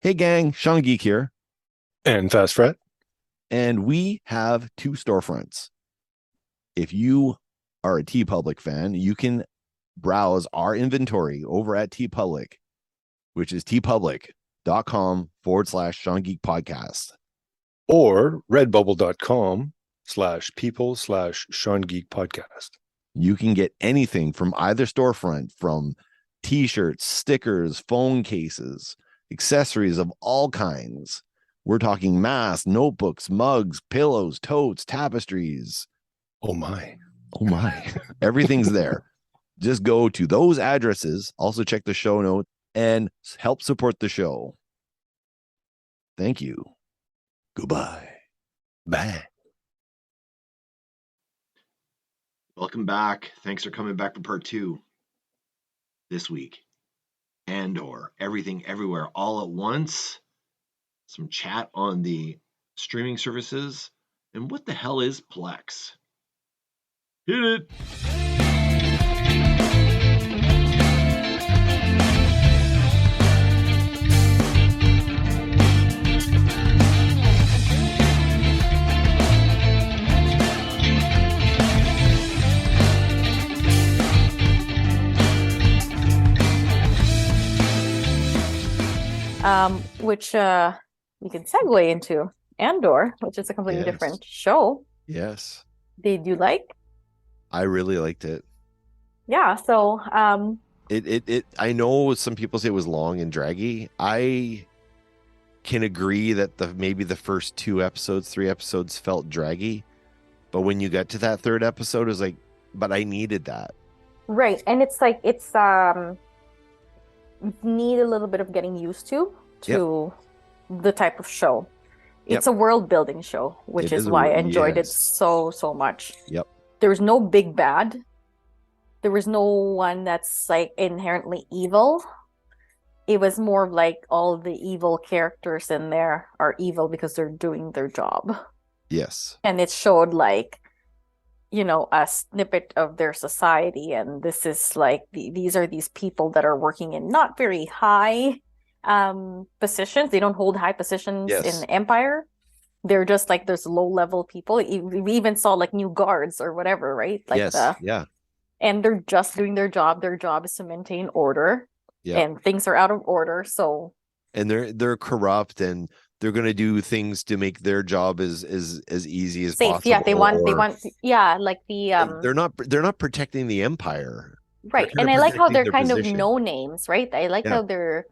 Hey gang, Sean Geek here, And Fast Fret. and we have two storefronts. If you are a T Public fan, you can browse our inventory over at T Public, which is tpublic.com/ Sean Geek Podcast. Or redbubble.com/people/Sean Geek Podcast. You can get anything from either storefront, from t-shirts, stickers, phone cases, accessories of all kinds. We're talking masks, notebooks, mugs, pillows, totes, tapestries. Oh my. Oh my, everything's there. Just go to those addresses. Also, check the show notes and help support the show. Thank you. Goodbye. Bye. Welcome back. Thanks for coming back for part two this week. Andor, everything, everywhere, all at once. Some chat on the streaming services. And what the hell is Plex? Hit it. Which we can segue into Andor, which is a completely Yes. different show. Yes. Did you like? I really liked it. Yeah, so I know some people say it was long and draggy. I can agree that maybe the first 2 episodes, 3 episodes felt draggy. But when you get to that third episode, it was like, but I needed that. right, and it's like it's need a little bit of getting used to the type of show. Yep. It's a world building show, which It is is why I enjoyed it yes. so much. Yep. There was no big bad. There was no one that's like inherently evil. It was more of like all the evil characters in there are evil because they're doing their job. Yes. And it showed like, you know, a snippet of their society. And this is like these are these people that are working in not very high positions. They don't hold high positions in Yes. the Empire. They're just like there's low level people. We even saw like new guards or whatever, right? Like Yes. Yeah. and they're just doing their job. Their job is to maintain order, Yeah. and things are out of order. So And they're corrupt, and they're going to do things to make their job as easy as safe. possible. Yeah, they want yeah, like the they're not protecting the empire. right. They're And I like how protecting they're their kind of position. no names, right? I like Yeah. how they're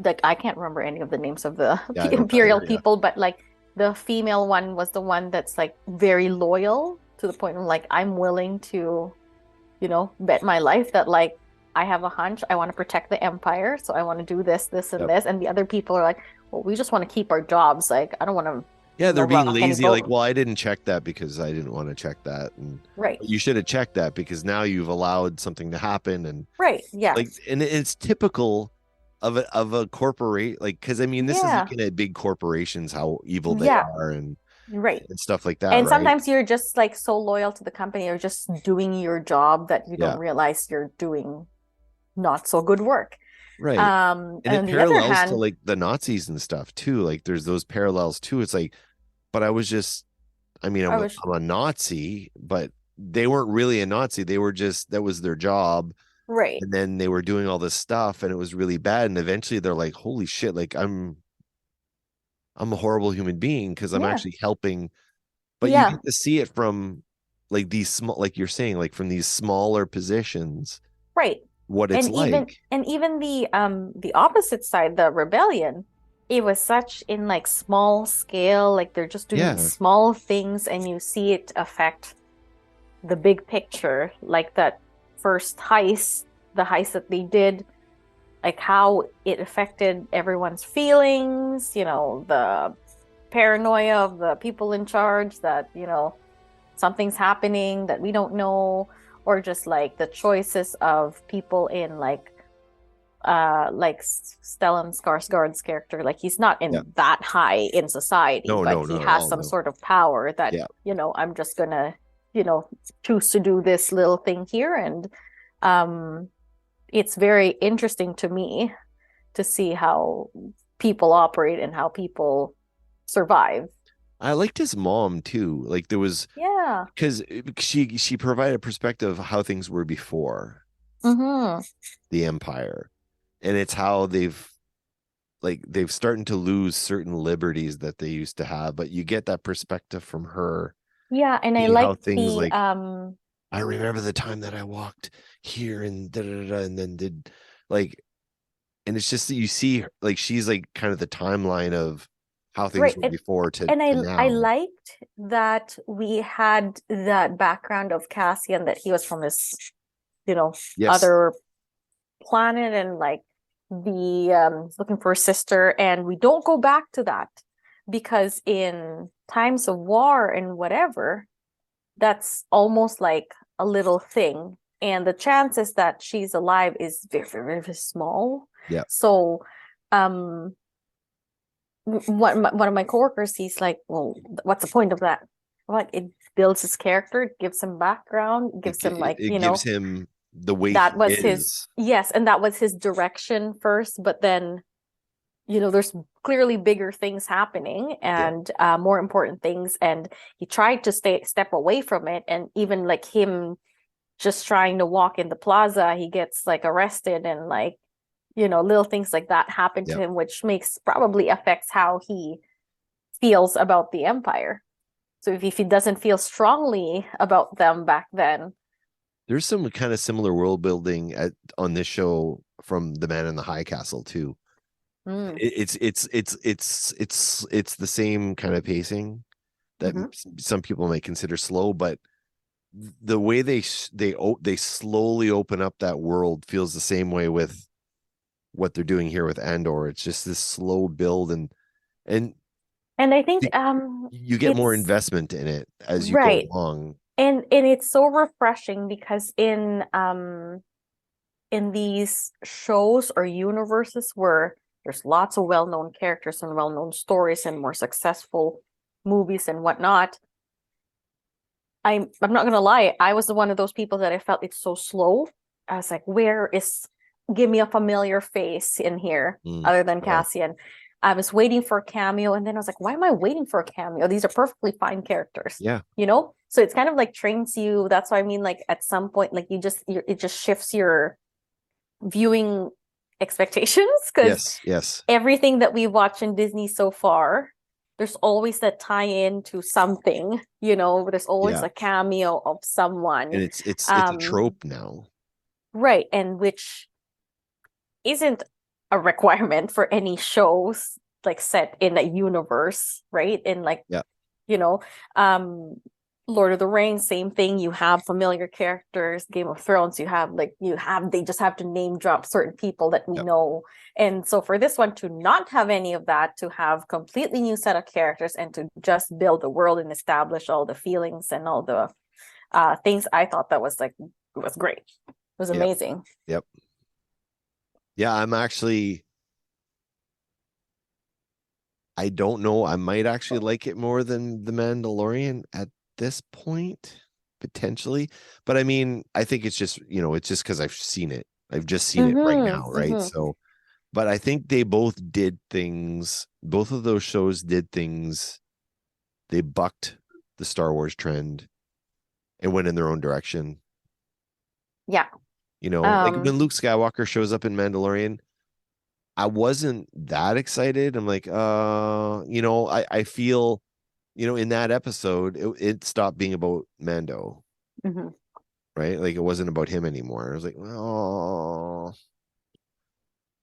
like I can't remember any of the names of the Yeah, I don't imperial either, yeah. people, but like the female one was the one that's like very loyal to the point of like I'm willing to, you know, bet my life that like I have a hunch. I want to protect the empire, so I want to do this, this, and Yep. this. And the other people are like, well, we just want to keep our jobs. Like, I don't want to, Yeah, they're being rock any lazy. Like, boat. well, I didn't check that because I didn't want to check that, and Right, you should have checked that because now you've allowed something to happen, and right, yeah, like, and it's typical of a corporate, like, because I mean, this is yeah, looking at big corporations, how evil they yeah, are, right. and stuff like that, And right? sometimes you're just like so loyal to the company, you're just doing your job that you Yeah, don't realize you're doing not so good work. right. And And it on the other parallels to hand, like the Nazis and stuff too. Like, there's those parallels too. It's like, but I was just, I mean, I was I'm a Nazi, but they weren't really a Nazi. They were just, that was their job. right. And then they were doing all this stuff and it was really bad. And eventually they're like, holy shit, like I'm a horrible human being because I'm Yeah, actually helping. But you yeah. get to see it from like these small, like you're saying, like from these smaller positions, Right. what it's like. And even the opposite side, the rebellion, it was such in like small scale, like they're just doing these Yeah. small things and you see it affect the big picture, like that first heist, the heist that they did, like how it affected everyone's feelings, you know, the paranoia of the people in charge that, you know, something's happening that we don't know, or just like the choices of people in like Stellan Skarsgård's character, like he's not Yeah. in that high in society, No, but no, he not at has all. some No. sort of power that, Yeah. you know, I'm just gonna, you know, choose to do this little thing here. And um it's very interesting to me to see how people operate and how people survive. I liked his mom too. Like there was Yeah. because she provided a perspective of how things were before Mm-hmm. the Empire, and it's how they've starting to lose certain liberties that they used to have, but you get that perspective from her, Yeah, and I seeing how like things the like I remember the time that I walked here and da da da, and then did like, and it's just that you see her, like she's like kind of the timeline of how things right, were before to and I now. liked that we had that background of Cassian, that he was from this, Yes. other planet, and like the looking for a sister, and we don't go back to that because in times of war and whatever, that's almost like a little thing, and the chances that she's alive is very, very, very small. Yeah. So one of my coworkers, he's like, well, what's the point of that? I'm like, it builds his character, it gives him background, it gives him like, It gives him the way that he was his, is. yes, and that was his direction first, but then there's clearly bigger things happening, and more important things, and he tried to step away from it, and even like him just trying to walk in the plaza, he gets like arrested, and like little things like that happen to Yeah. him, which probably affects how he feels about the Empire. So if he doesn't feel strongly about them back then. There's some kind of similar world building on this show from The Man in the High Castle too. Mm. It's the same kind of pacing that some people may consider slow, but the way they slowly open up that world feels the same way with what they're doing here with Andor. It's just this slow build, and I think you get more investment in it as you go right. along. And it's so refreshing because in these shows or universes where there's lots of well-known characters and well-known stories and more successful movies and whatnot, I'm not gonna lie, I was one of those people that I felt it's so slow. I was like, give me a familiar face in here other than Cassian. I was waiting for a cameo, and then I was like, why am I waiting for a cameo? These are perfectly fine characters. Yeah. So it's kind of like trains you. That's why I mean, like at some point, like it just shifts your viewing expectations, because yes, everything that we watch in Disney so far, there's always that tie-in to something, there's always a cameo of someone. And it's a trope now. Right, and which isn't a requirement for any shows like set in a universe, right? And like, Lord of the Rings, same thing. You have familiar characters. Game of Thrones, they just have to name drop certain people that we know. And so for this one to not have any of that, to have completely new set of characters and to just build the world and establish all the feelings and all the things, I thought that was great. It was amazing. Yep. Yeah, I don't know. I might actually like it more than The Mandalorian at this point, potentially. But I mean, I think it's just, it's just because I've seen it. I've just seen it right now, right? So, but I think they both did things. Both of those shows did things. They bucked the Star Wars trend and went in their own direction. Yeah. Like when Luke Skywalker shows up in Mandalorian, I wasn't that excited. I'm like, I feel, in that episode, it stopped being about Mando, right? Like it wasn't about him anymore. I was like, oh,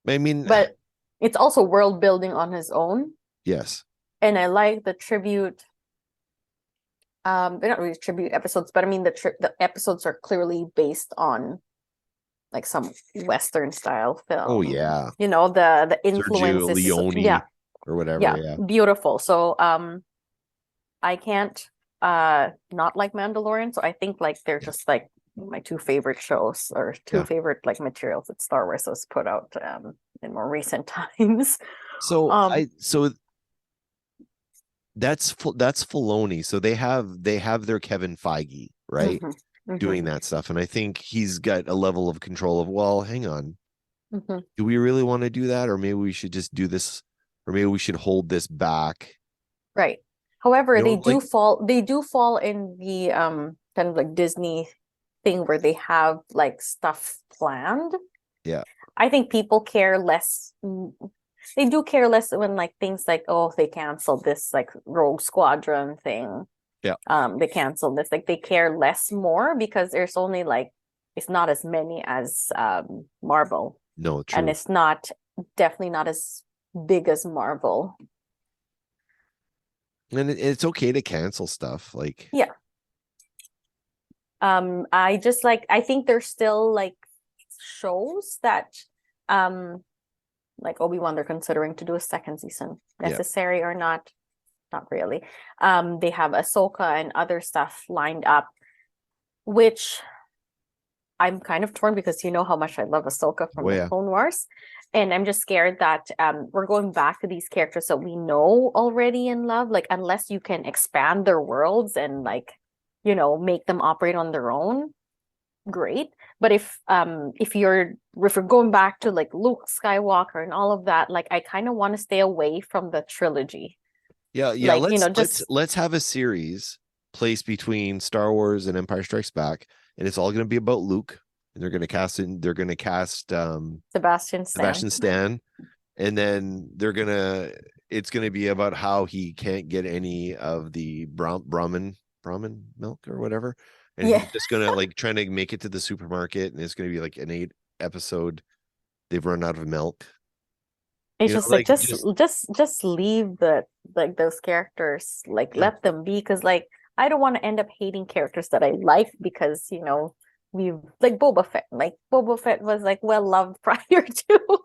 I mean, but it's also world building on his own. Yes. And I like the tribute. They're not really tribute episodes, but I mean the episodes are clearly based on like some Western style film. Oh yeah. The influences. Sergio Leone or whatever. Yeah. Beautiful. So I can't not like Mandalorian. So I think like they're just like my two favorite shows or two favorite like materials that Star Wars has put out in more recent times. So that's Filoni. So they have their Kevin Feige, right? Doing that stuff. And I think he's got a level of control of, well, hang on. Mhm. Do we really want to do that? Or maybe we should just do this, or maybe we should hold this back. Right. However, You know, like, they do fall in the kind of like Disney thing where they have like stuff planned. yeah, I think people care less. They do care less when like things like, oh, they canceled this like Rogue Squadron thing. yeah. They canceled this. Like they care less more because there's only like it's not as many as Marvel. No, And true. it's not definitely not as big as Marvel. And it's okay to cancel stuff. Like, Yeah. I just like I think there's still like shows that like Obi-Wan they're considering to do a second season. Yeah. Necessary or not? Not really. They have Ahsoka and other stuff lined up, which I'm kind of torn because you know how much I love Ahsoka from Oh, the yeah. Clone Wars. And I'm just scared that we're going back to these characters that we know already and love. Like, unless you can expand their worlds and like, you know, make them operate on their own, great. But if you're going back to like Luke Skywalker and all of that, like I kind of want to stay away from the trilogy. Yeah, yeah. Like, you know, Let's have a series placed between Star Wars and Empire Strikes Back, and it's all going to be about Luke. And they're going to cast Sebastian Stan. Stan, and then it's going to be about how he can't get any of the Brahmin milk or whatever, and Yeah. he's just going to like trying to make it to the supermarket, and it's going to be like an 8 episode. They've run out of milk. It's You know, just like like, just leave the like those characters, like Yeah. let them be, because like I don't want to end up hating characters that I like because you know we like Boba Fett. Like Boba Fett was like well loved prior to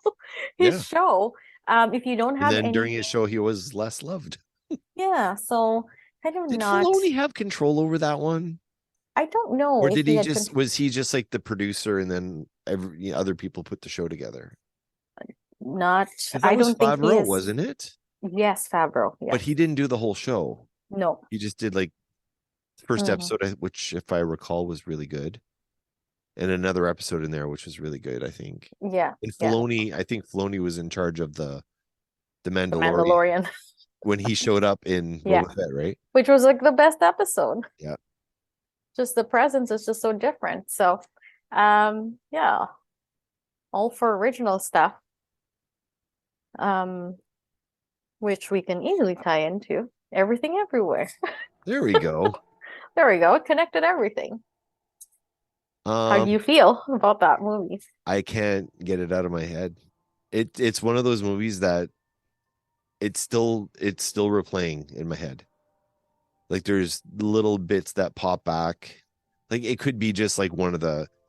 his Yeah. show. If you don't And have then during anything, his show, he was less loved. yeah. So kind of Did not. Filoni have control over that one? I don't know Or if did he he had just was he just like the producer and then other people put the show together? not. Because I that was don't think he Favreau, is. wasn't it? Yes, Favreau. But Yes. he didn't do the whole show. No. He just did like the first Mhm. episode, which if I recall was really good, and another episode in there which was really good, I think. Yeah. And Yeah. Filoni, I think Filoni was in charge of the The Mandalorian Mandalorian. when he showed up in Yeah. Boba Fett, right? Which was like the best episode. Yeah. Just the presence is just so different. So, yeah, all for original stuff, which we can easily tie into everything everywhere. There we go. There we go. It connected everything. How do you feel about that movie? I can't get it out of my head. It's one of those movies that it's still replaying in my head. Like there's little bits that pop back. Like it could be just like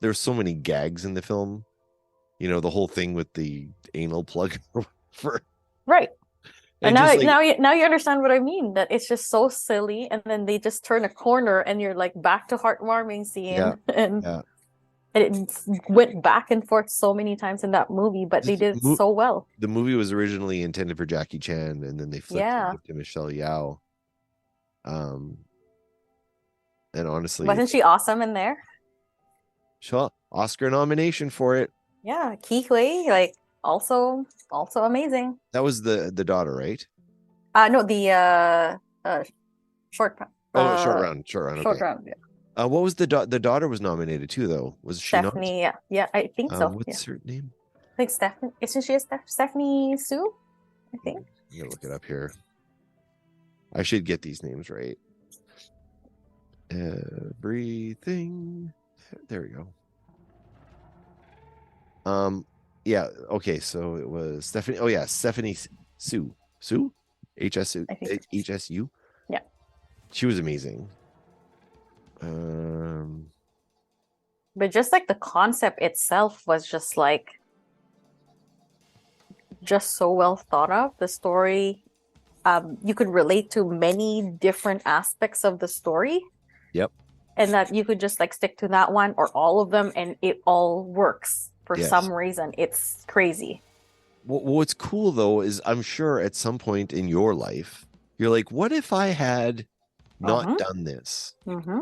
there's so many gags in the film. You know, the whole thing with the anal plug for Right. And just now you understand what I mean, that it's just so silly, and then they just turn a corner and you're like back to heartwarming scene. Yeah, and yeah. it went back and forth so many times in that movie, but they did it so well. The movie was originally intended for Jackie Chan, and then they flipped it to Michelle Yeoh. And honestly, Wasn't she awesome in there? Sure, Oscar nomination for it. Yeah, Ki Hui, like also amazing. That was the daughter, right? No, the short short round. Okay. Short round, yeah. What was the daughter was nominated too, though? Was she Stephanie? not? Yeah, I think so. What's her name? I think Stephanie. Isn't she a Stephanie Sue? I think. I'm gonna look it up here. I should get these names right. Everything. There we go. Yeah. Okay. So it was Stephanie. Oh yeah, Stephanie Sue. HSU. HSU. Yeah. She was amazing. But just like the concept itself was just so well thought of. The story, you could relate to many different aspects of the story. Yep. And that you could just like stick to that one or all of them, and it all works for some reason. It's crazy. What's cool though is I'm sure at some point in your life you're like, what if I had not done this? Mm-hmm.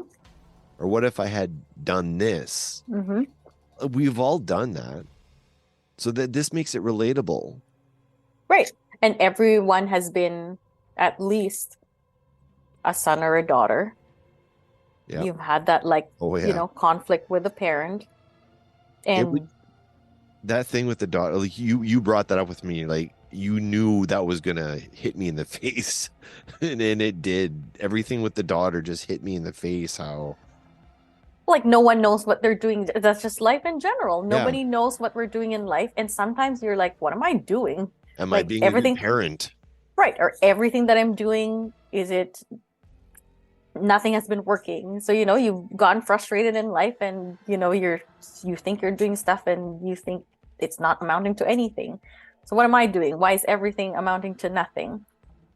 Or what if I had done this? Mm-hmm. We've all done that. So that this makes it relatable. Right. And everyone has been at least a son or a daughter. Yeah. You've had that, like, Oh yeah. conflict with a parent. It would, And that thing with the daughter, like you brought that up with me, like you knew that was gonna hit me in the face. And it did. Everything with the daughter just hit me in the face. How like no one knows what they're doing. That's just life in general. yeah. Nobody knows what we're doing in life. And sometimes you're like, what am I doing? Am I Like being a good everything, parent? right? Or everything that I'm doing, is it nothing has been working? So, you've gotten frustrated in life and, you think you're doing stuff and you think it's not amounting to anything. So what am I doing? Why is everything amounting to nothing?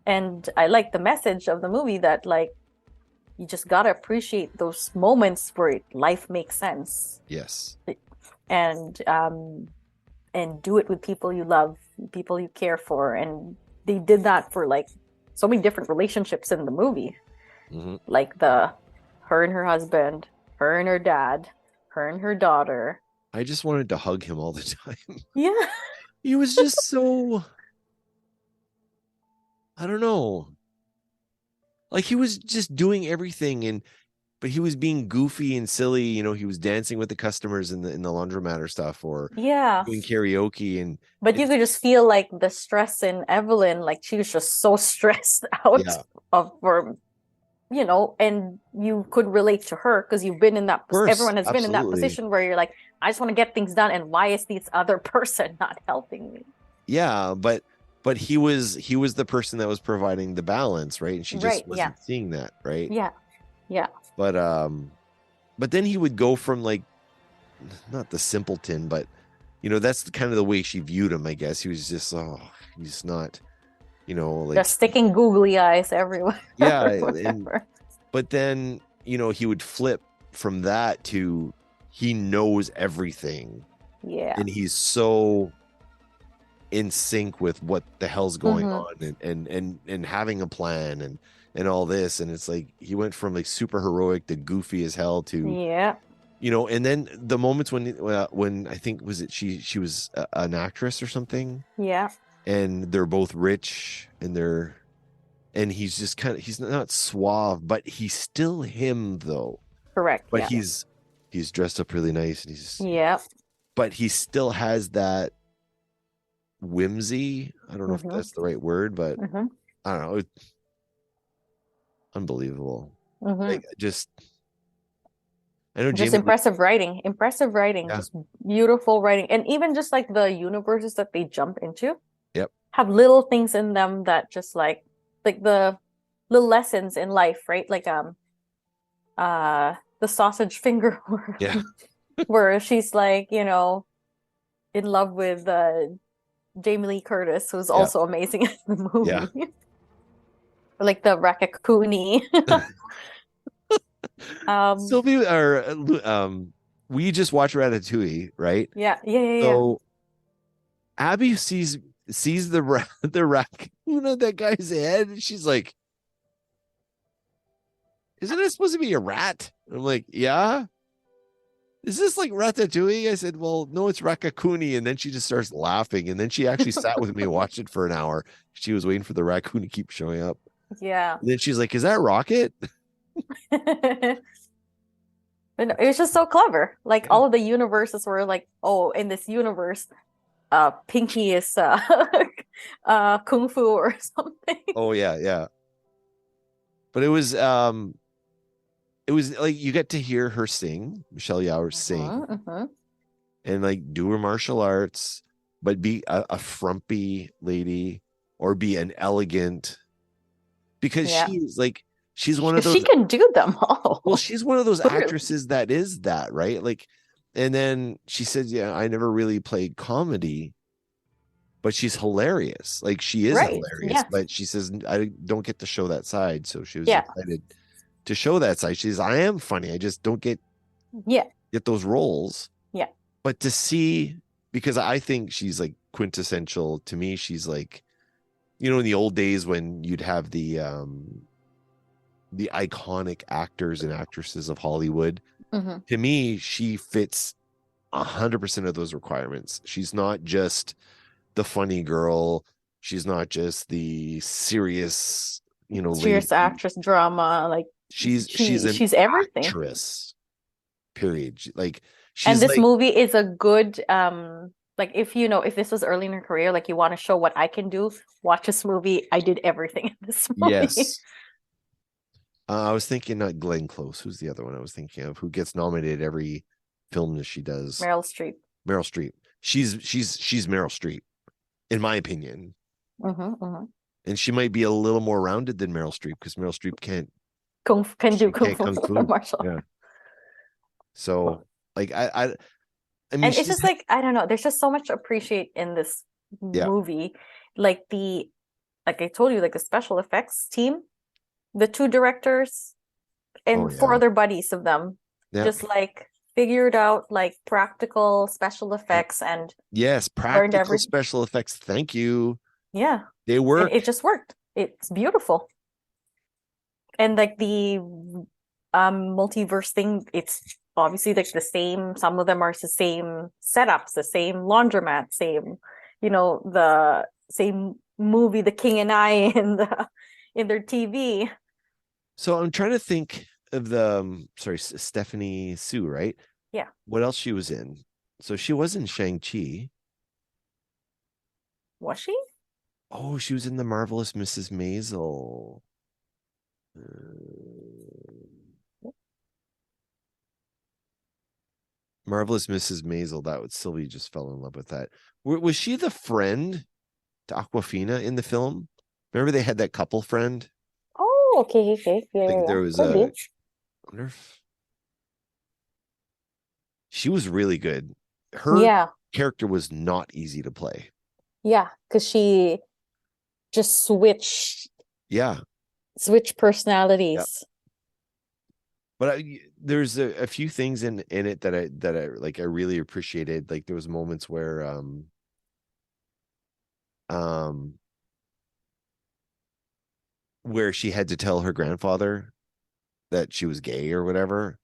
And I like the message of the movie that, like, you just gotta appreciate those moments where life makes sense, Yes. and do it with people you love, people you care for. And they did that for, like, so many different relationships in the movie, Hmm. like her and her husband, her and her dad, her and her daughter. I just wanted to hug him all the time. Yeah. He was just so, I don't know. Like he was just doing everything, but he was being goofy and silly. He was dancing with the customers in the laundromat or stuff, or Yeah. doing karaoke, and But you could just feel, like, the stress in Evelyn. Like, she was just so stressed out yeah, for, and you could relate to her because you've been in that, of course, everyone has been in that absolutely. position where you're like, I just want to get things done, and why is this other person not helping me? Yeah, but he was the person that was providing the balance, right? And she Right. just Yeah. wasn't seeing that, right? Yeah. Yeah. But then he would go from, like, not the simpleton, but that's kind of the way she viewed him, I guess. He was just, oh, he's not, like, Just sticking googly eyes everywhere. yeah, or and whatever. but then he would flip from that to he knows everything, Yeah. and he's so in sync with what the hell's going Mhm. on, and having a plan, and all this, and it's like he went from, like, super heroic to goofy as hell to Yeah. and then the moments when I think, was it she was an actress or something, Yeah. and they're both rich, and he's just he's not suave, but he's still him though. Correct. But Yeah. he's dressed up really nice, and Yeah. but he still has that whimsy. I don't know if Mhm. that's the right word, but Mhm. I don't know. Unbelievable. Mhm. Like, I know Just Jamie Lee. impressive writing. Impressive writing. Yeah. Just beautiful writing. And even just, like, the universes that they jump into Yep. have little things in them that just, like the little lessons in life, right? Like, the sausage finger Yeah. where she's, like, in love with Jamie Lee Curtis, who's Yeah. also amazing in the movie. Yeah. Or, like, the Rakakuni. Sylvie, or we just watched Ratatouille, right? Yeah. So Abby sees the raccoon on that guy's head, and she's like, "Isn't it supposed to be a rat?" And I'm like, "Yeah." Is this like Ratatouille? I said, "Well, no, it's Rakakuni." And then she just starts laughing, and then she actually sat with me and watched it for an hour. She was waiting for the raccoon to keep showing up. Yeah. And then she's like, "Is that Rocket?" But no, it was just so clever. Like, Yeah. all of the universes were like, oh, in this universe, Pinky is kung fu or something. Oh yeah, yeah. But it was like you get to hear her sing, Michelle Yeoh sing, Mhm. and, like, do her martial arts, but be a frumpy lady, or be an elegant, because Yeah. she's one of She those. can do them all. Well, she's one of those Clearly. actresses that is that, right? Like, and then she says, "Yeah, I never really played comedy," but she's hilarious. Like, she is Right. hilarious, Yeah. but she says, "I don't get to show that side." So she was Yeah. excited to show that side. She says, "I am funny. I just don't get Yeah. those roles." Yeah. But to see, because I think she's, like, quintessential to me. She's like, in the old days when you'd have the iconic actors and actresses of Hollywood. Mhm. To me, she fits 100% of those requirements. She's not just the funny girl. She's not just the serious, Serious lady. actress drama, like She's an she's everything. actress. Period. Like And she's this like, movie is a good like if this was early in her career, like you want to show what I can do, watch this movie. I did everything in this movie. yes. I was thinking not Glenn Close. Who's the other one I was thinking of? Who gets nominated every film that she does? Meryl Streep. Meryl Streep. She's Meryl Streep, in my opinion. And she might be a little more rounded than Meryl Streep because Meryl Streep can't do kung can't fu, kung fu. martial art. Yeah. So like I mean, And it's just like I don't know. There's just so much to appreciate in this movie. Like I told you, like the special effects team, the two directors, and four other buddies of them, just like figured out like practical special effects and yes, practical special effects. Thank you. Yeah, they work. It just worked. It's beautiful. And like the multiverse thing, it's obviously like the same. Some of them are the same setups, the same laundromat, same, the same movie, The King and I in their TV. So I'm trying to think of the Stephanie Sue, right? Yeah. What else she was in? So she was in Shang-Chi. Was she? Oh, she was in The Marvelous Mrs. Maisel. Marvelous Mrs. Maisel. That was Sylvie just fell in love with that. Was she the friend to Awkwafina in the film? Remember they had that couple friend? Oh, okay. Yeah, there was I wonder if she was really good. Her character was not easy to play. Yeah, because she just switched personalities. Yeah. But there's a few things in it that I really appreciated. Like there was moments where where she had to tell her grandfather that she was gay or whatever.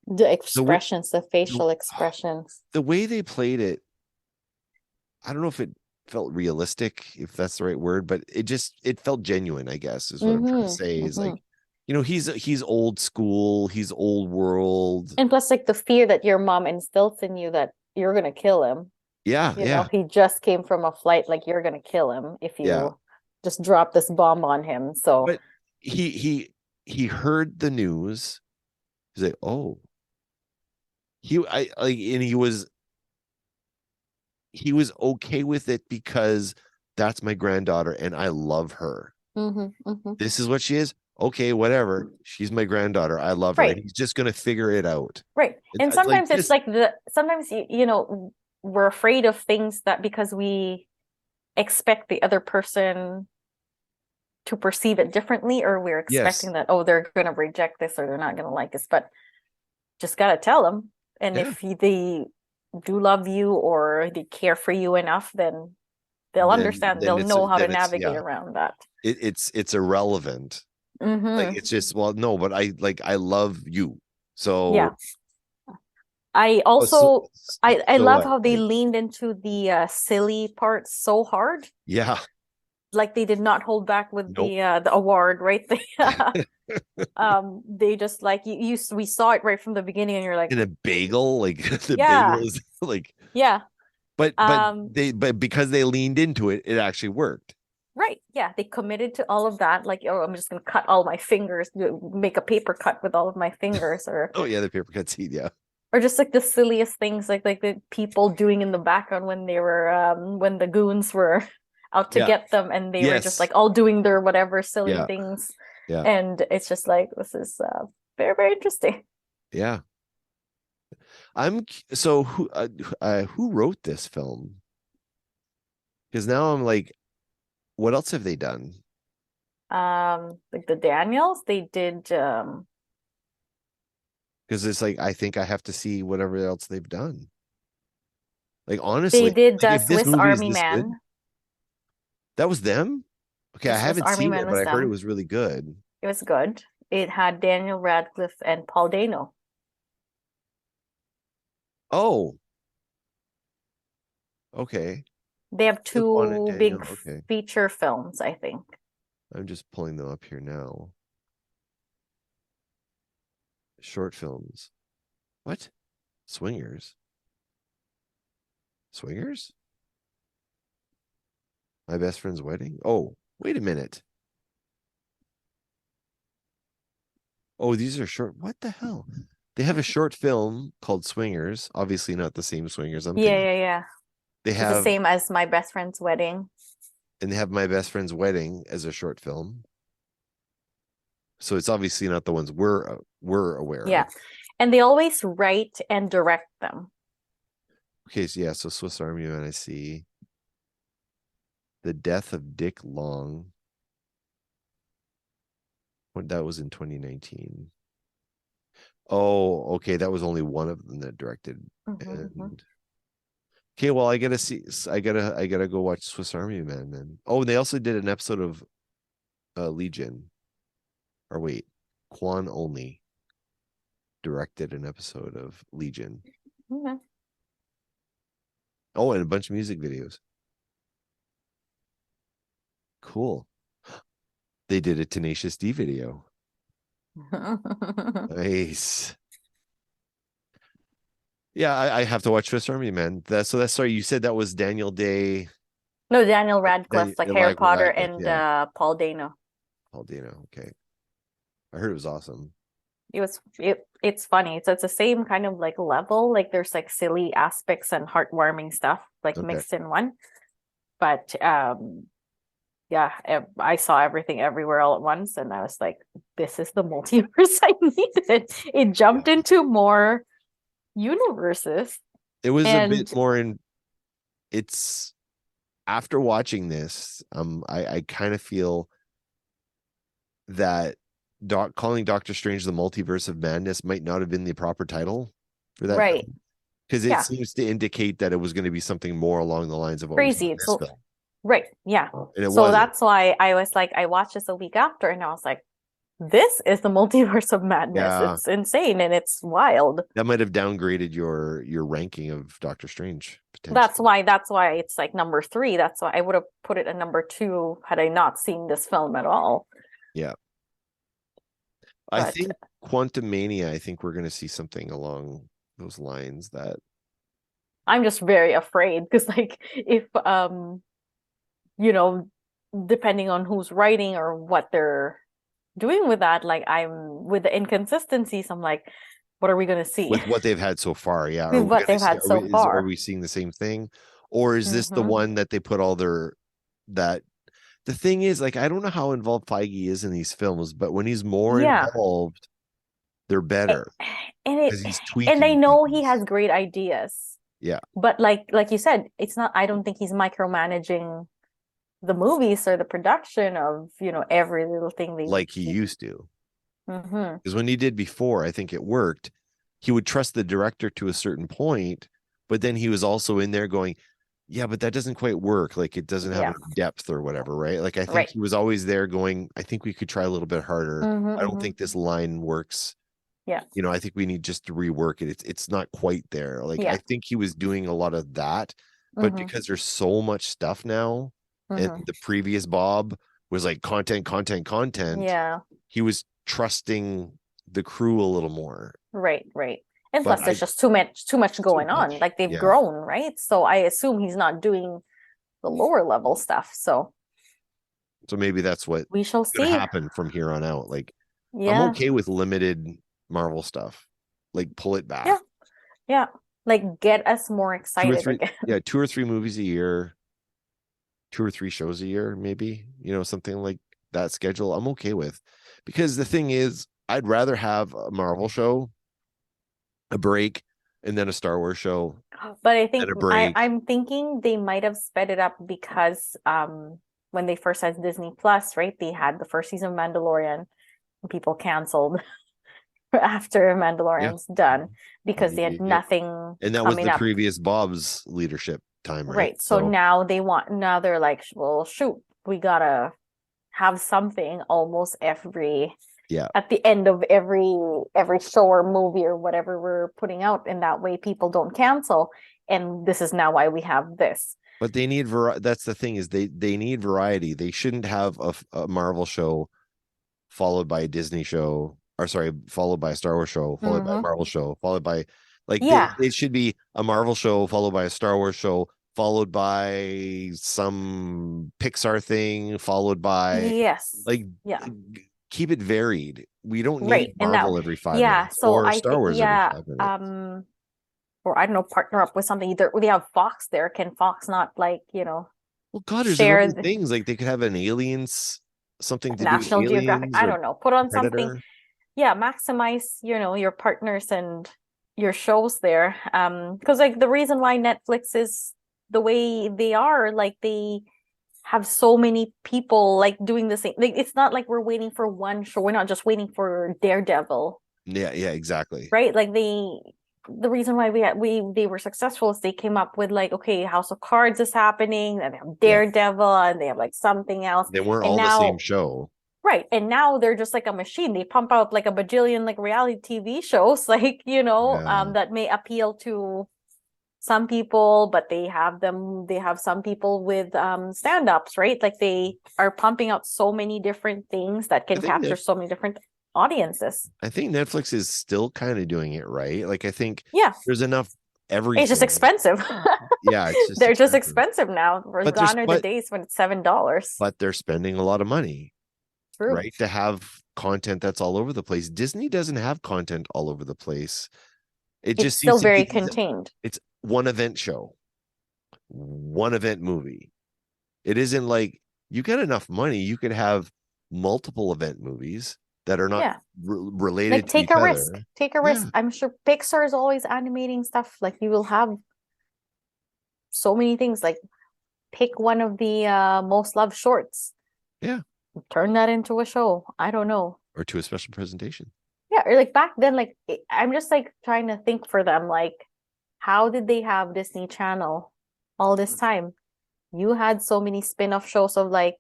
The expressions, the facial expressions. The way they played it, I don't know if it felt realistic, if that's the right word, but it felt genuine, I guess, is what I'm trying to say. Is like, he's old school, he's old world. And plus like the fear that your mom instills in you that you're gonna kill him. Yeah. He just came from a flight, like you're gonna kill him if you just drop this bomb on him. So but he heard the news. He's like, oh. He was okay with it because that's my granddaughter and I love her. This is what she is. Okay, whatever. She's my granddaughter. I love her. And he's just gonna figure it out. Right. And sometimes it's like sometimes we're afraid of things that because we expect the other person to perceive it differently, or we're expecting that, they're gonna reject this or they're not gonna like this, but just gotta tell them. And if they do love you or they care for you enough, then they'll understand. They'll know how to navigate around that. It's irrelevant. Like it's just no, but I love you. So I also I love how they leaned into the silly part so hard. Yeah. Like they did not hold back with the award, right? They just like we saw it right from the beginning, and you're like, in a bagel, like the bagel is like but because they leaned into it, it actually worked. Right. Yeah, they committed to all of that. Like, I'm just gonna cut all my fingers, make a paper cut with all of my fingers, or the paper cut scene, or just like the silliest things, like the people doing in the background when they were when the goons were out to get them, and they were just like all doing their whatever silly things. And it's just like, this is very, very interesting. Yeah. Who wrote this film? Because now I'm like, what else have they done? Like the Daniels, they did because it's like I think I have to see whatever else they've done. Like honestly, they did Swiss Army Man. Good, that was them? Okay, I haven't seen it, but I heard it was really good. It was good. It had Daniel Radcliffe and Paul Dano. Oh, okay. They have Flip on it, two big Daniel. Okay. feature films, I think. I'm just pulling them up here now. Short films. What? Swingers? Swingers? My best friend's wedding? Oh, wait a minute. Oh, these are short. What the hell? They have a short film called Swingers. Obviously not the same Swingers I'm Yeah, thinking. yeah, yeah. They It's the have same as My Best Friend's Wedding. and they have My Best Friend's Wedding as a short film. So it's obviously not the ones we're aware Yeah. of. And they always write and direct them. Okay, so yeah, so Swiss Army Man, I see. The Death of Dick Long. That was in 2019. Oh, okay, that was only one of them that directed. And okay, well, I gotta go watch Swiss Army Man then. Oh, and they also did an episode of Legion. Or wait, Quan Only directed an episode of Legion. Okay. Oh, and a bunch of music videos. Cool. They did a Tenacious D video. Nice. Yeah, I have to watch Swiss Army Man. That's sorry, you said that was Daniel Day. No, Daniel Radcliffe, like Harry Potter Radcliffe, and yeah. Paul Dano. Paul Dano, okay. I heard it was awesome. It's funny. It's the same kind of like level. Like there's like silly aspects and heartwarming stuff like Okay. mixed in one. But yeah, I saw everything everywhere all at once, and I was like, this is the multiverse I needed. It jumped into more universes. It was a bit And more in it's after watching this, I kind of feel that calling Doctor Strange the Multiverse of Madness might not have been the proper title for that right. film. Because it Yeah. seems to indicate that it was going to be something more along the lines of what we saw Crazy. in this film. Right. Yeah. And it So wasn't. that's why I was like, I watched this a week after, and I was like, this is the multiverse of madness. Yeah. It's insane and it's wild. That might have downgraded your ranking of Doctor Strange potentially. That's why it's like number 3. That's why I would have put it at number 2 had I not seen this film at all. Yeah. But I think Quantumania, I think we're going to see something along those lines that I'm just very afraid because like if you know, depending on who's writing or what they're doing with that, like I'm with the inconsistencies, I'm like, what are we gonna see? with what they've had so far, yeah. With what they've had so far. Are we seeing the same thing? Or is this the one that they put all the thing is, like, I don't know how involved Feige is in these films, but when he's more involved, they're better. And he's tweaking and I know things. he has great ideas. Yeah. But like you said, it's not, I don't think he's micromanaging the movies or the production of, you know, every little thing they like he used to. Mm-hmm. Because when he did before, I think it worked. He would trust the director to a certain point, but then he was also in there going, yeah, but that doesn't quite work. Like it doesn't have enough depth or whatever, right? Like I think he was always there going, I think we could try a little bit harder. I don't think this line works. Yeah. You know, I think we need just to rework it. It's not quite there. Like I think he was doing a lot of that, but because there's so much stuff now, and the previous Bob was like content. Yeah. He was trusting the crew a little more. Right. And plus there's just too much going on. Like they've grown, right? So I assume he's not doing the lower level stuff. So maybe that's what we shall see happen from here on out. Like I'm okay with limited Marvel stuff. Like pull it back. Yeah. Like get us more excited again. Yeah, 2 or 3 movies a year, 2 or 3 shows a year, maybe, you know, something like that schedule. I'm okay with, because the thing is, I'd rather have a Marvel show, a break, and then a Star Wars show. But I think I'm thinking they might have sped it up because when they first had Disney Plus, right? They had the first season of Mandalorian, and people canceled after Mandalorian's done because they had nothing. And that was the previous Bob's leadership time, right? So now they're like, well, shoot, we gotta have something almost every Yeah. at the end of every show or movie or whatever we're putting out, and that way people don't cancel. And this is now why we have this. But they need that's the thing, is they need variety. They shouldn't have a Marvel show followed by a Disney show, or sorry, followed by a Star Wars show, followed by a Marvel show, followed by, like, Yeah. it should be a Marvel show followed by a Star Wars show, followed by some Pixar thing, followed by, Yes. like, Yeah. keep it varied. We don't Right. need And that, Marvel every 5 yeah. minutes, So or I Star think, Wars every 5 minutes. or I don't know, partner up with something. Either they have Fox there. Can Fox not, like, Well, God, there's share other things, like they could have an aliens, something to do with National Geographic? aliens I or don't know. Put on something. Predator. Yeah, maximize, your partners and your shows there. Because, like, the reason why Netflix is the way they are, like, they have so many people like doing the same. Like, it's not like we're waiting for one show. We're not just waiting for Daredevil, Yeah, exactly. right? Like, the reason why they were successful is they came up with, like, okay, House of Cards is happening, and they have Daredevil, and they have like something else, They weren't and all the now, same show. right, and now they're just like a machine. They pump out like a bajillion like reality TV shows, like, Yeah. that may appeal to some people, but they have some people with stand-ups, right? Like, they are pumping out so many different things that can capture so many different audiences. I think Netflix is still kind of doing it right. Like, I think Yeah, there's enough everything. it's just expensive. Yeah, it's just they're just expensive now. We're gone are the days when it's $7. But they're spending a lot of money, True. right? To have content that's all over the place. Disney doesn't have content all over the place. It It's just still seems to very be contained. it's one event show, one event movie. It isn't like, you get enough money, you could have multiple event movies that are not related Like, to take each a risk. other. Take a risk. I'm sure Pixar is always animating stuff. Like, you will have so many things. Like, pick one of the most loved shorts. Yeah. Turn that into a show. I don't know. Or to a special presentation. Yeah, or like back then, like, I'm just like trying to think for them, like, how did they have Disney Channel all this time? You had so many spin-off shows of, like,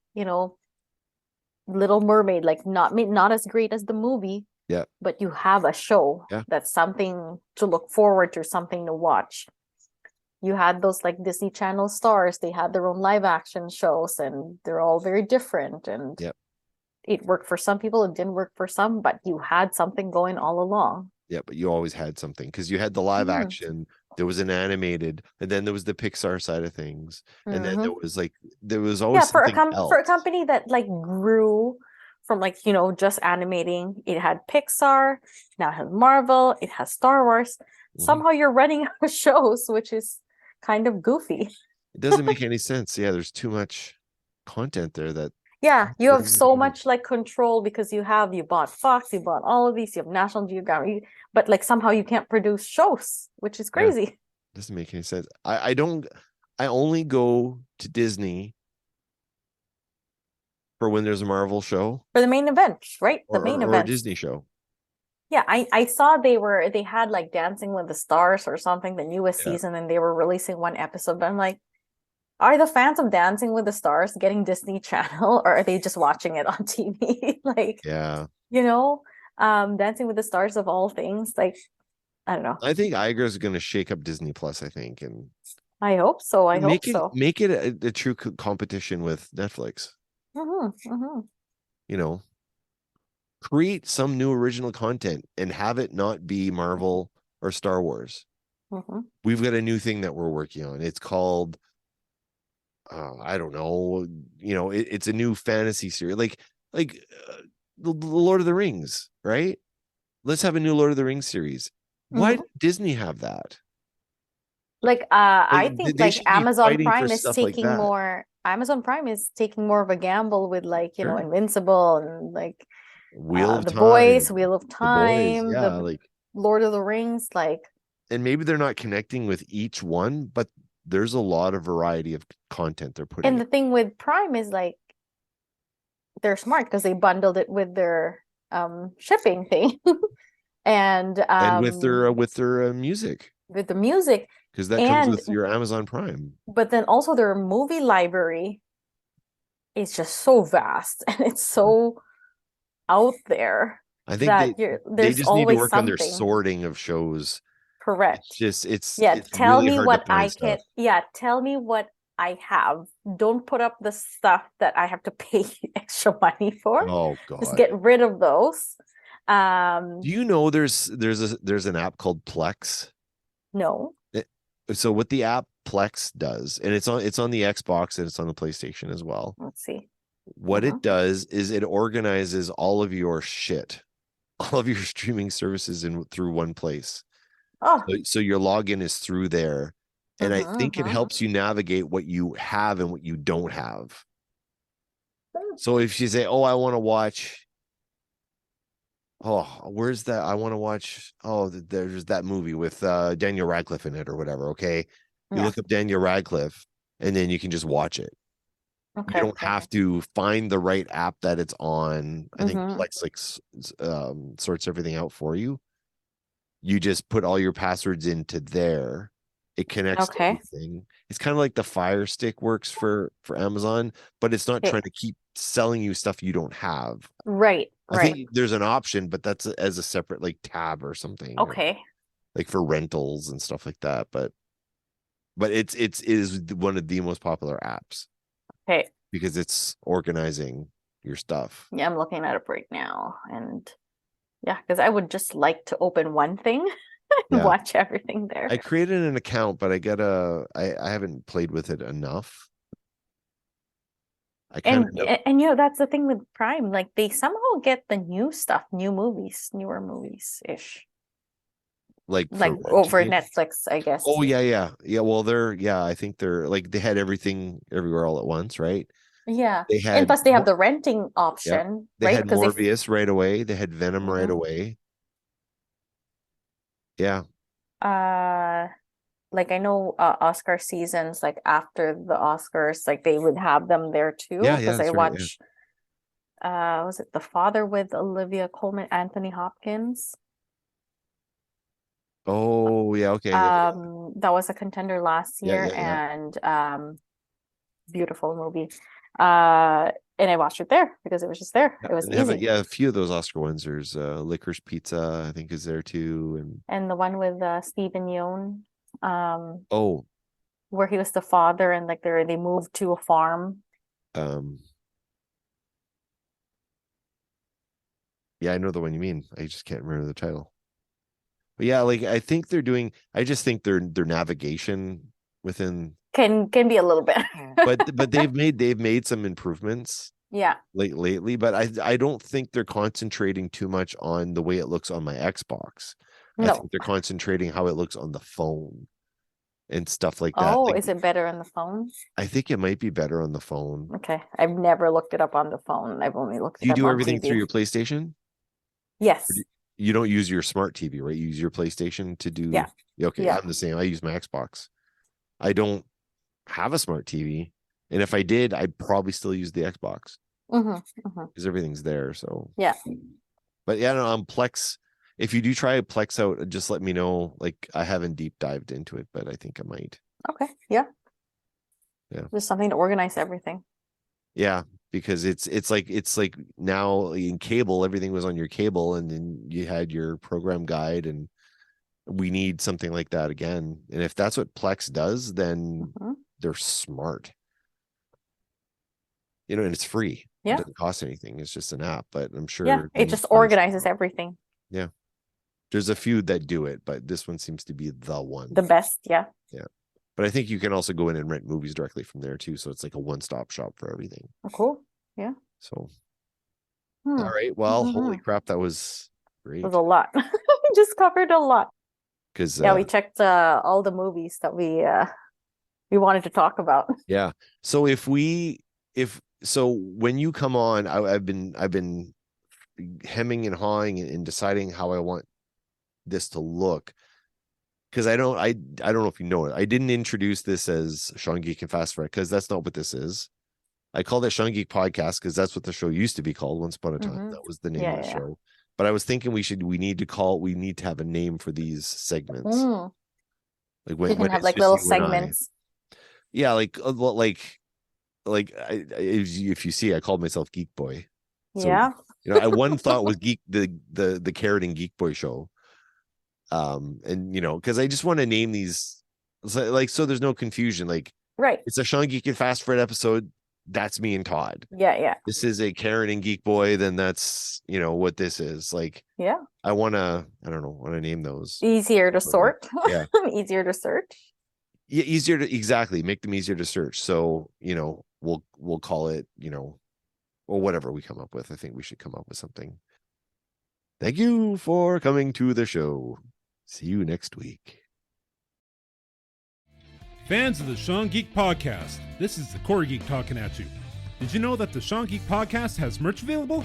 Little Mermaid, like, not as great as the movie. Yeah. But you have a show that's something to look forward to, something to watch. You had those, like, Disney Channel stars. They had their own live action shows, and they're all very different. And it worked for some people, it didn't work for some, but you had something going all along. Yeah, but you always had something, because you had the live action, there was an animated, and then there was the Pixar side of things, and then there was always for something else. For a company that, like, grew from, like, just animating. It had Pixar, now it has Marvel, it has Star Wars. Somehow you're running out of shows, which is kind of goofy. It doesn't make any sense. Yeah, there's too much content there that you have so much, like, control, because you bought Fox, you bought all of these, you have National Geographic, but, like, somehow you can't produce shows, which is crazy. Doesn't make any sense. I only go to Disney for when there's a Marvel show, for the main event, right? or, The main or event, a Disney show. Yeah, I saw they had, like, Dancing with the Stars or something, the newest season, and they were releasing one episode, but I'm like, are the fans of Dancing with the Stars getting Disney Channel, or are they just watching it on TV? Like, Dancing with the Stars, of all things, like, I don't know. I think Iger is going to shake up Disney Plus, I think, and I hope so. Make it a true competition with Netflix. Create some new original content and have it not be Marvel or Star Wars. We've got a new thing that we're working on. It's called, I don't know, it's a new fantasy series, like the Lord of the Rings, right? Let's have a new Lord of the Rings series. Why did Disney have that? Like, I think, like, Amazon Prime is taking like more. Amazon Prime is taking more of a gamble with, like, Invincible, and, like, Wheel of the Time, Boys, Wheel of Time, the like Lord of the Rings, like. And maybe they're not connecting with each one, but there's a lot of variety of content they're putting. And the thing with Prime is, like, they're smart because they bundled it with their shipping thing, and with their music. With the music, because that comes with your Amazon Prime. But then also their movie library is just so vast, and it's so out there I think that they there's just need to always work on their something. sorting of shows. Correct. It's Yeah, it's tell really me hard to what I find can. stuff. Yeah, tell me what I have. Don't put up the stuff that I have to pay extra money for. Oh Just God. get rid of those. Do you know there's an app called Plex? No. So what the app Plex does, and it's on the Xbox and it's on the PlayStation as well. Let's see. What it does is it organizes all of your shit, all of your streaming services through one place. Oh. So your login is through there. And I think it helps you navigate what you have and what you don't have. So if you say, "Oh, I want to watch," oh, where's that? I want to watch. Oh, there's that movie with Daniel Radcliffe in it or whatever. Okay, you look up Daniel Radcliffe, and then you can just watch it. Okay. You don't have to find the right app that it's on. I think Plex sorts everything out for you. You just put all your passwords into there. It connects to everything. It's kind of like the Fire Stick works for Amazon, but it's not trying to keep selling you stuff you don't have. Right. I think there's an option, but that's as a separate like tab or something. Okay. Or, like for rentals and stuff like that. But it is one of the most popular apps. Okay. Because it's organizing your stuff. Yeah, I'm looking at it right now. And yeah, because I would just like to open one thing and watch everything there. I created an account, but I haven't played with it enough. And you know, that's the thing with Prime. Like they somehow get the new stuff, new movies, newer movies ish. Like over Netflix, I guess. Oh yeah. Well, I think they're like they had everything everywhere all at once, right? Yeah. They had, and plus they have the renting option. They had Morbius right away. They had Venom right away. Yeah. Like I know Oscar seasons, like after the Oscars, like they would have them there too. Yeah, because I watch was it The Father with Olivia Colman, Anthony Hopkins? Oh yeah, okay. That was a contender last year, and beautiful movie. And I watched it there because it was just there. It was easy. A few of those Oscar ones. There's Licorice Pizza, I think, is there too, and the one with Stephen Yeun, where he was the father, and like they moved to a farm. Yeah, I know the one you mean. I just can't remember the title. But yeah, like I just think their navigation within can be a little bit but they've made some improvements lately, but I don't think they're concentrating too much on the way it looks on my Xbox. I think they're concentrating how it looks on the phone and stuff like that. Is it better on the phone? I think it might be better on the phone. Okay, I've never looked it up on the phone. I've only looked it up on TV. You do everything through your PlayStation? Yes. You don't use your smart TV, right? You use your PlayStation to do. Okay, I'm the same. I use my Xbox. I don't have a smart TV, and if I did, I'd probably still use the Xbox because everything's there. So but yeah, no, on Plex, if you do try Plex out, just let me know. Like I haven't deep dived into it, but I think I might. Okay, yeah. There's something to organize everything. Yeah, because it's like now in cable, everything was on your cable, and then you had your program guide, and we need something like that again. And if that's what Plex does, then they're smart. You know, and it's free. It doesn't cost anything. It's just an app, but I'm sure it just organizes everything. Yeah. There's a few that do it, but this one seems to be the one. The best, yeah. Yeah. But I think you can also go in and rent movies directly from there too. So it's like a one-stop shop for everything. Oh, cool. Yeah. So all right. Well, holy crap, that was great. It was a lot. We just covered a lot. Because we checked all the movies that we wanted to talk about. Yeah. So when you come on, I've been hemming and hawing and deciding how I want this to look. Because I don't know if you know it. I didn't introduce this as Sean Geek and Fast Forward because that's not what this is. I called it Sean Geek Podcast because that's what the show used to be called once upon a time. That was the name of the show. But I was thinking we need to have a name for these segments. Like when can have like little segments. Yeah, if you see, I called myself Geek Boy. So I one thought was the Carrot and Geek Boy show. And because I just want to name these so there's no confusion. Like, Right. it's a Sean Geek and Fast Fred episode. That's me and Todd. Yeah. This is a Karen and Geek Boy. Then that's what this is. Like, Yeah. I want to name those Easier to sort. Yeah. Easier to search. Yeah, easier to exactly make them easier to search. So we'll call it or whatever we come up with. I think we should come up with something. Thank you for coming to the show. See you next week. Fans of the Sean Geek Podcast, this is the Core Geek talking at you. Did you know that the Sean Geek Podcast has merch available?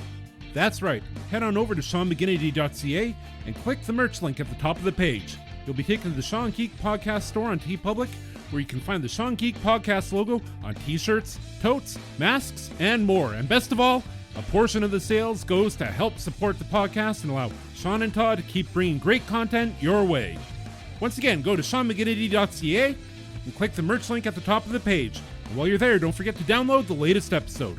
That's right. Head on over to SeanMcGinnity.ca and click the merch link at the top of the page. You'll be taken to the Sean Geek Podcast store on TeePublic, where you can find the Sean Geek Podcast logo on t-shirts, totes, masks, and more. And best of all, a portion of the sales goes to help support the podcast and allow Sean and Todd to keep bringing great content your way. Once again, go to SeanMcGinnity.ca and click the merch link at the top of the page. And while you're there, don't forget to download the latest episode.